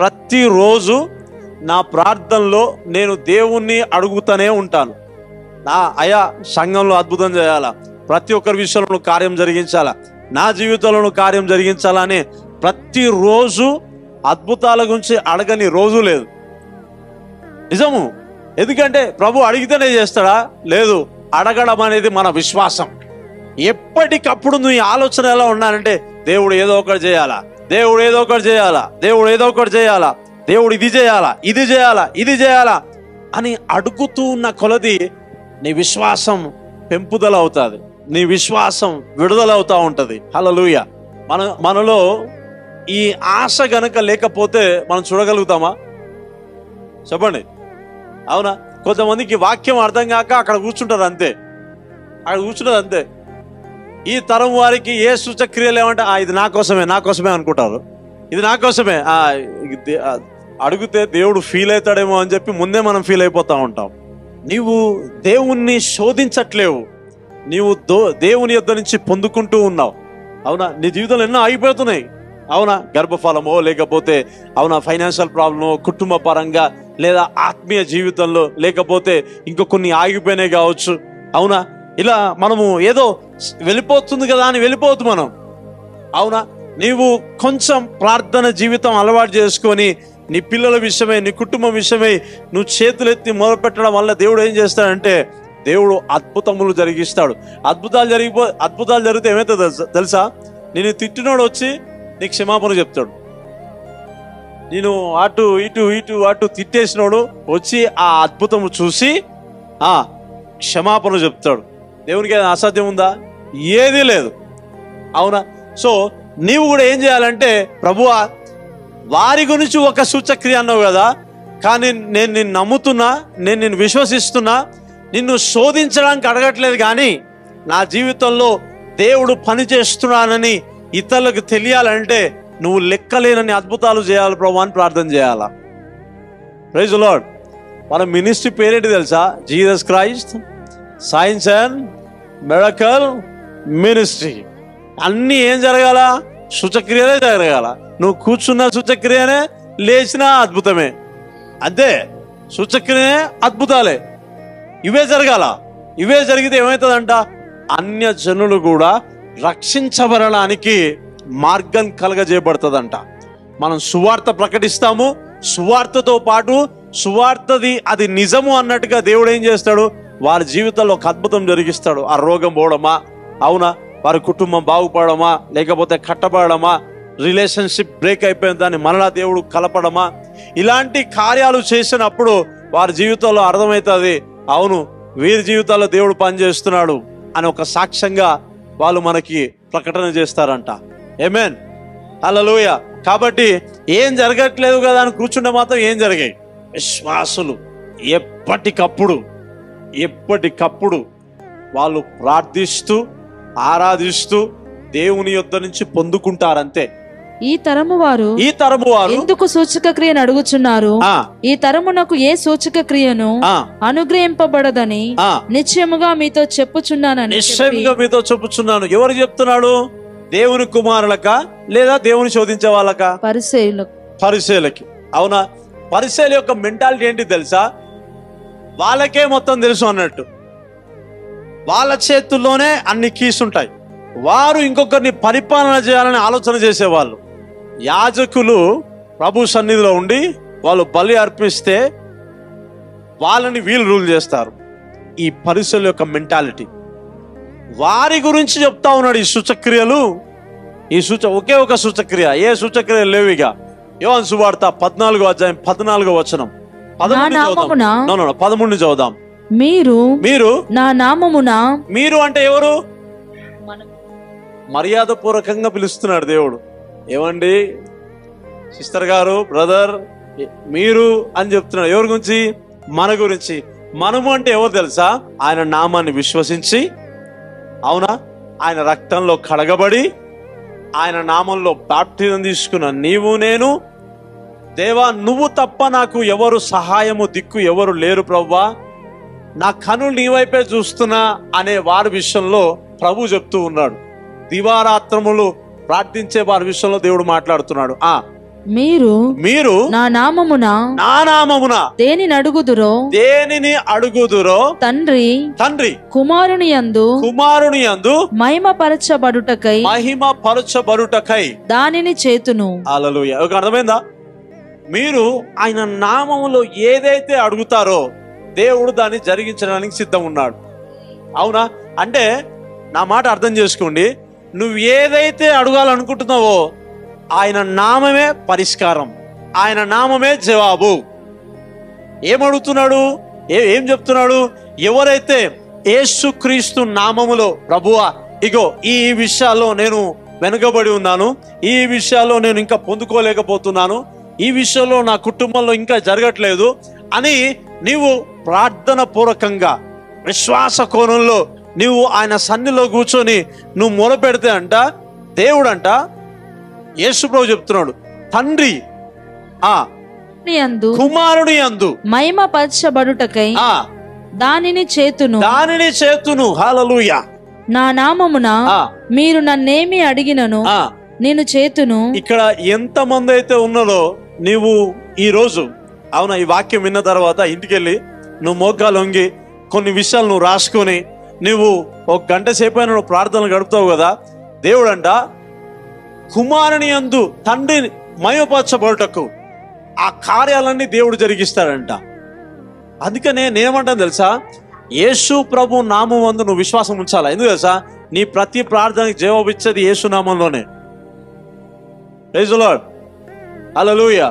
ప్రతిరోజు నా ప్రార్థనలో నేను దేవుణ్ణి అడుగుతూనే ఉంటాను. అయ్యా సంఘంలో అద్భుతం చేయాలా, ప్రతి ఒక్కరి విషయంలో కార్యం జరిగించాలా, నా జీవితంలో కార్యం జరిగించాలని ప్రతిరోజు అద్భుతాల గురించి అడగని రోజు లేదు. నిజము. ఎందుకంటే ప్రభు అడిగితేనే చేస్తాడా? లేదు. అడగడం అనేది మన విశ్వాసం. ఎప్పటికప్పుడు నువ్వు ఈ ఆలోచన ఎలా ఉన్నానంటే దేవుడు ఏదో ఒకటి చేయాలా, దేవుడు ఏదో ఒకటి చేయాలా, దేవుడు ఏదో ఒకటి చేయాలా, దేవుడు ఇది చేయాలా, ఇది చేయాలా, ఇది చేయాలా అని అడుగుతూ ఉన్న కొలది నీ విశ్వాసం పెంపుదల అవుతుంది, నీ విశ్వాసం విడుదల అవుతా ఉంటుంది. హల్లెలూయా. మనలో ఈ ఆశ గనక లేకపోతే మనం చూడగలుగుతామా? చెప్పండి. అవునా? కొంతమందికి వాక్యం అర్థం కాక అక్కడ కూర్చుంటారు అంతే, అక్కడ కూర్చుంటారు అంతే. ఈ తరం వారికి ఏ సూచక్రియలు ఏమంటే ఇది నా కోసమే, నా కోసమే అనుకుంటారు, ఇది నా కోసమే. అడిగితే దేవుడు ఫీల్ అవుతాడేమో అని చెప్పి ముందే మనం ఫీల్ అయిపోతా ఉంటాం. నీవు దేవుణ్ణి శోధించట్లేవు, నీవు దేవుని యొద్ద నుంచి పొందుకుంటూ ఉన్నావు. అవునా? నీ జీవితంలో ఎన్నో ఆగిపోతున్నాయి. అవునా? గర్భఫలమో, లేకపోతే అవునా ఫైనాన్షియల్ ప్రాబ్లమో, కుటుంబ పరంగా, లేదా ఆత్మీయ జీవితంలో, లేకపోతే ఇంకో కొన్ని ఆగిపోయినాయి కావచ్చు. అవునా? ఇలా మనము ఏదో వెళ్ళిపోతుంది కదా అని వెళ్ళిపోతుంది మనం. అవునా? నీవు కొంచెం ప్రార్థన జీవితం అలవాటు చేసుకొని నీ పిల్లల విషయమై, నీ కుటుంబం విషయమై నువ్వు చేతులెత్తి మొదలుపెట్టడం వల్ల దేవుడు ఏం చేస్తాడంటే దేవుడు అద్భుతములు జరిగిస్తాడు. అద్భుతాలు జరిగితే ఏమైతే తెలుసా? నేను తిట్టినోడు వచ్చి నీకు క్షమాపణ చెప్తాడు. నేను అటు ఇటు ఇటు అటు తిట్టేసినోడు వచ్చి ఆ అద్భుతము చూసి క్షమాపణ చెప్తాడు. దేవునికి ఏదైనా అసాధ్యం ఉందా? ఏదీ లేదు. అవునా? సో నీవు కూడా ఏం చేయాలంటే, ప్రభువా వారి గురించి ఒక సూచక్రియ అన్నావు కదా, కానీ నేను నిన్ను నమ్ముతున్నా, నేను నిన్ను విశ్వసిస్తున్నా, నిన్ను శోధించడానికి అడగట్లేదు, కానీ నా జీవితంలో దేవుడు పని చేస్తున్నానని ఇతరులకు తెలియాలంటే నువ్వు లెక్కలేనని అద్భుతాలు చేయాలి ప్రభు అని ప్రార్థన చేయాలా. Praise the lord. మన మినిస్ట్రీ పేరేంటి తెలుసా? Jesus Christ science and miracle ministry. అన్నీ ఏం జరగాల? సూచక్రియలే జరగాల. నువ్వు కూర్చున్న సూచక్రియనే, లేచిన అద్భుతమే. అంతే. సూచక్రియనే, అద్భుతాలే. ఇవే జరగాల. ఇవే జరిగితే ఏమవుతుందంట? అన్య జనులు కూడా రక్షించబడడానికి మార్గం కలగజేయబడుతుందంట. మనం సువార్త ప్రకటిస్తాము, సువార్తతో పాటు సువార్తది అది నిజము అన్నట్టుగా దేవుడు ఏం చేస్తాడు? వారి జీవితంలో ఒక అద్భుతం జరిగిస్తాడు. ఆ రోగం పోవడమా, అవునా, వారి కుటుంబం బాగుపడమా, లేకపోతే కట్టబడమా, రిలేషన్షిప్ బ్రేక్ అయిపోయిన దాన్ని మరలా దేవుడు కలపడమా, ఇలాంటి కార్యాలు చేసినప్పుడు వారి జీవితంలో అర్థమవుతుంది, అవును వీరి జీవితాల్లో దేవుడు పనిచేస్తున్నాడు అని ఒక సాక్ష్యంగా వాళ్ళు మనకి ప్రకటన చేస్తారంట. ఆమేన్. హల్లెలూయా. కాబట్టి ఏం జరగట్లేదు కదా అని కూర్చుంటే మాత్రం ఏం జరిగాయి? విశ్వాసులు ఎప్పటికప్పుడు వాళ్ళు ప్రార్థిస్తూ ఆరాధిస్తూ దేవుని యొద్ద నుంచి పొందుకుంటారంతే. ఈ తరము వారు ఎందుకు సూచక క్రియను అడుగుచున్నారు? ఈ తరమునకు ఏ సూచక క్రియను అనుగ్రహింపబడదని నిశ్చయముగా మీతో చెప్పుచున్నాను. ఎవరు చెప్తున్నాడు? దేవుని కుమారులక లేదా దేవుని శోధించే వాళ్ళక? పరిసయ్యులకి. అవునా? పరిసయ్యుల యొక్క మెంటాలిటీ ఏంటి తెలుసా? వాళ్ళకే మొత్తం తెలుసు అన్నట్టు. వాళ్ళ చేతుల్లోనే అన్ని కీస్ ఉంటాయి. వారు ఇంకొకరిని పరిపాలన చేయాలని ఆలోచన చేసేవాళ్ళు. యాజకులు ప్రభు సన్నిధిలో ఉండి వాళ్ళు బలి అర్పిస్తే వాళ్ళని వీళ్ళు రూల్ చేస్తారు. ఈ పరిసయ్యుల యొక్క మెంటాలిటీ. వారి గురించి చెప్తా ఉన్నాడు ఈ సూచక్రియలు. ఒకే ఒక సూచక్రియ. ఏ సూచక్రియ లేవిగా? యోహాను సువార్త 14వ అధ్యాయం 14వ వచనం. 13 చదువుదాం. మీరు నా నామమున. మీరు అంటే ఎవరు? మర్యాద పూర్వకంగా పిలుస్తున్నాడు దేవుడు. ఏమండి సిస్టర్ గారు, బ్రదర్, మీరు అని చెప్తున్నాడు. ఎవరి గురించి? మన గురించి. మనము అంటే ఎవరు తెలుసా? ఆయన నామాన్ని విశ్వసించి, అవునా, ఆయన రక్తంలో కడగబడి ఆయన నామంలో బాప్టిజం తీసుకున్న నీవు నేను. దేవా నువ్వు తప్ప నాకు ఎవరు సహాయము దిక్కు ఎవరు లేరు ప్రభువా, నా కనులు నీ వైపే చూస్తున్నా అనే వారి విషయంలో ప్రభు చెప్తూ ఉన్నాడు. దివారాత్రములు ప్రార్థించే వారి విషయంలో దేవుడు మాట్లాడుతున్నాడు. మీరు నా నామమున దేనిని అడుగుదురో తండ్రి కుమారుని యందు మహిమపరచబడుటకై దానిని చేతును. హల్లెలూయా. అర్థమైందా? మీరు ఆయన నామములో ఏదైతే అడుగుతారో దేవుడు దాన్ని జరిగించడానికి సిద్ధం ఉన్నాడు. అవునా? అంటే నా మాట అర్థం చేసుకోండి. నువ్వు ఏదైతే అడగాలనుకుంటున్నావో ఆయన నామమే పరిష్కారం, ఆయన నామమే జవాబు. ఏమడుగుతున్నాడు? ఏం చెప్తున్నాడు? ఎవరైతే యేసుక్రీస్తు నామములో ప్రభువా ఇగో ఈ విషయాల్లో నేను వెనుకబడి ఉన్నాను, ఈ విషయాల్లో నేను ఇంకా పొందుకోలేకపోతున్నాను, ఈ విషయంలో నా కుటుంబంలో ఇంకా జరగట్లేదు అని నీవు ప్రార్థన పూర్వకంగా విశ్వాస కోణంలో నీవు ఆయన సన్నిలో కూర్చొని నువ్వు మొరపెడితే అంట దేవుడంట, యేసుప్రభు చెప్తున్నాడు, తండ్రి కుమారుని యందు మహిమపరచబడుటకై దానిని చేతును. హల్లెలూయా. నా నామమున మీరు నన్నేమి అడిగినను నేను చేతును. ఇక్కడ ఎంత మంది అయితే ఉన్నారో నీవు ఈ రోజు అవునా ఈ వాక్యం విన్న తర్వాత ఇంటికెళ్ళి నువ్వు మోకాలు వంగి కొన్ని విషయాలు నువ్వు రాసుకొని నువ్వు ఒక గంట సేపు అయినా నువ్వు ప్రార్థనలు గడుపుతావు కదా. దేవుడంట కుమారుని యందు తండ్రి మహిమపరచబడుటకు ఆ కార్యాలన్నీ దేవుడు జరిగిస్తాడంట. అందుకనే నేనేమంటాను తెలుసా, యేసు ప్రభు నామం యందు నువ్వు విశ్వాసం ఉంచాలా. ఎందుకు తెలుసా, నీ ప్రతి ప్రార్థనకి జవాబు ఇచ్చేది యేసు నామంలోనే. Praise the lord. హల్లెలూయా.